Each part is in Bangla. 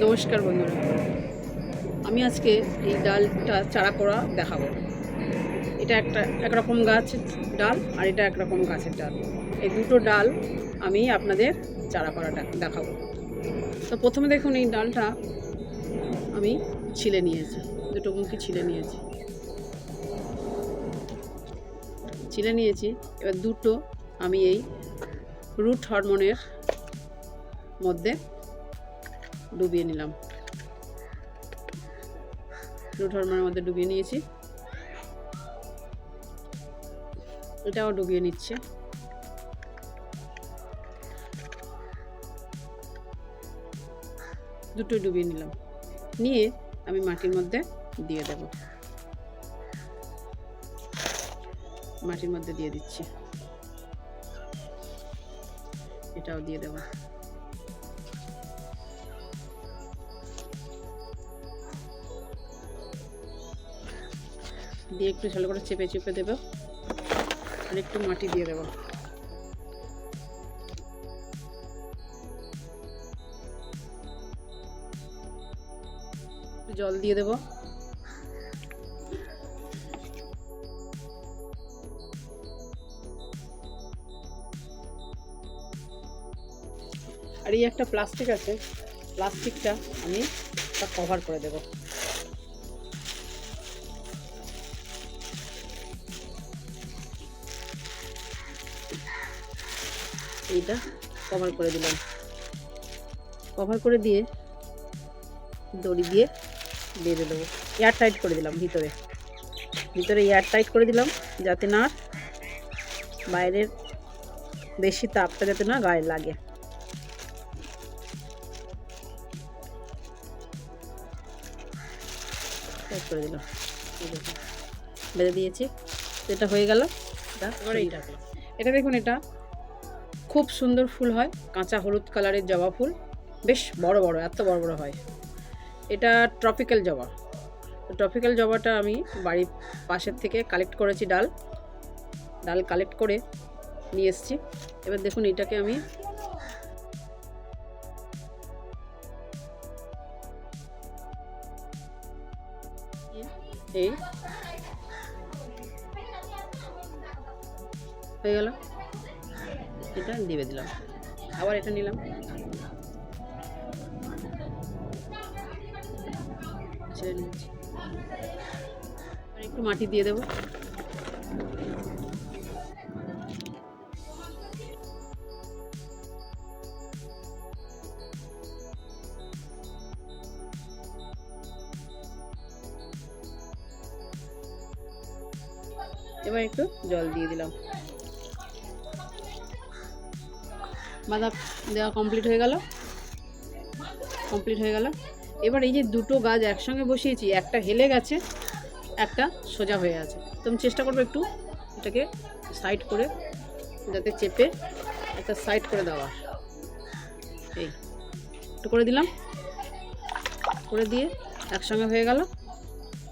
নমস্কার বন্ধুরা, আমি আজকে এই ডালটা চারা করা দেখাবো। এটা একরকম গাছের ডাল আর এটা একরকম গাছের ডাল। এই দুটো ডাল আমি আপনাদের চারা করাটা দেখাবো। তো প্রথমে দেখুন, এই ডালটা আমি ছিলে নিয়েছি, দুটো মুখি ছিলে নিয়েছি। এবার দুটো আমি এই রুট হরমোনের মধ্যে ডুবিয়ে নিলাম। রুট হরমোনের মধ্যে ডুবিয়ে নিয়েছি, এটাও ডুবিয়ে নিচ্ছে। দুটোই ডুবিয়ে নিলাম, নিয়ে আমি মাটির মধ্যে দিয়ে দেব। মাটির মধ্যে দিয়ে দিচ্ছি, এটাও দিয়ে দেব। দিয়ে একটু ভালো করে চেপে চেপে দেব, আর একটু মাটি দিয়ে দেব। জল দিয়ে দেব। আর এই একটা প্লাস্টিক আছে, প্লাস্টিকটা আমি কভার করে দেব। এইটা কভার করে দিলাম। কভার করে দিয়ে দড়ি দিয়ে বেঁধে দেবো। এয়ার টাইট করে দিলাম, ভিতরে এয়ার টাইট করে দিলাম, যাতে না বাইরের বেশি তাপটা যাতে না গায়ে লাগে। টাইট করে দিলাম, বেঁধে দিয়েছি। এটা হয়ে গেল। এটা দেখুন, এটা খুব সুন্দর ফুল হয়, কাঁচা হলুদ কালারের জবা ফুল, বেশ বড় বড়, এত বড় বড় হয়। এটা ট্রপিক্যাল জবা। ট্রপিক্যাল জবাটা আমি বাড়ির পাশের থেকে কালেক্ট করেছি, ডাল কালেক্ট করে নিয়ে এসেছি। এবার দেখুন, এটাকে আমি এই হয়ে গেল, এটা দিয়ে দিলাম। আবার এটা নিলাম, ছেড়ে নিচ্ছি। আর একটু মাটি দিয়ে দেব। এবার একটু জল দিয়ে দিলাম। বাঁধা দেওয়া কমপ্লিট হয়ে গেল। এবার এই যে দুটো গাছ একসঙ্গে বসিয়েছি, একটা হেলে গেছে, একটা সোজা হয়ে আছে। তো আমি চেষ্টা করবো একটু এটাকে সাইড করে, যাতে চেপে একটা সাইড করে দেওয়া। এই একটু করে দিলাম, করে দিয়ে একসঙ্গে হয়ে গেল।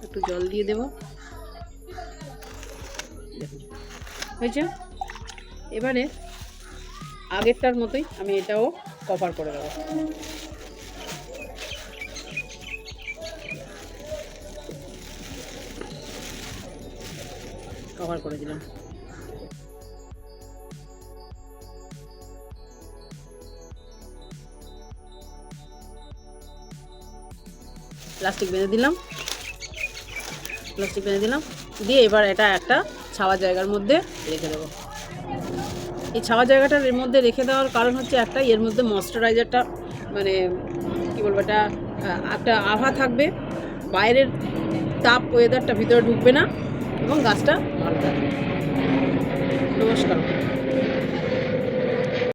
একটু জল দিয়ে দেব, দেখুন হয়েছে। এবারে আগেরটার মতোই আমি এটাও কভার করে দেবো। কভার করে দিলাম। প্লাস্টিক বেঁধে দিলাম, দিয়ে এবার এটা একটা ছাওয়া জায়গার মধ্যে রেখে দেবো। এই ছাওয়া জায়গাটার এর মধ্যে রেখে দেওয়ার কারণ হচ্ছে একটা, এর মধ্যে ময়েশ্চারাইজারটা, মানে কী বলবো, এটা একটা আভা থাকবে, বাইরের তাপ ওয়েদারটা ভিতরে ঢুকবে না, এবং গাছটা ভালো থাকবে। নমস্কার।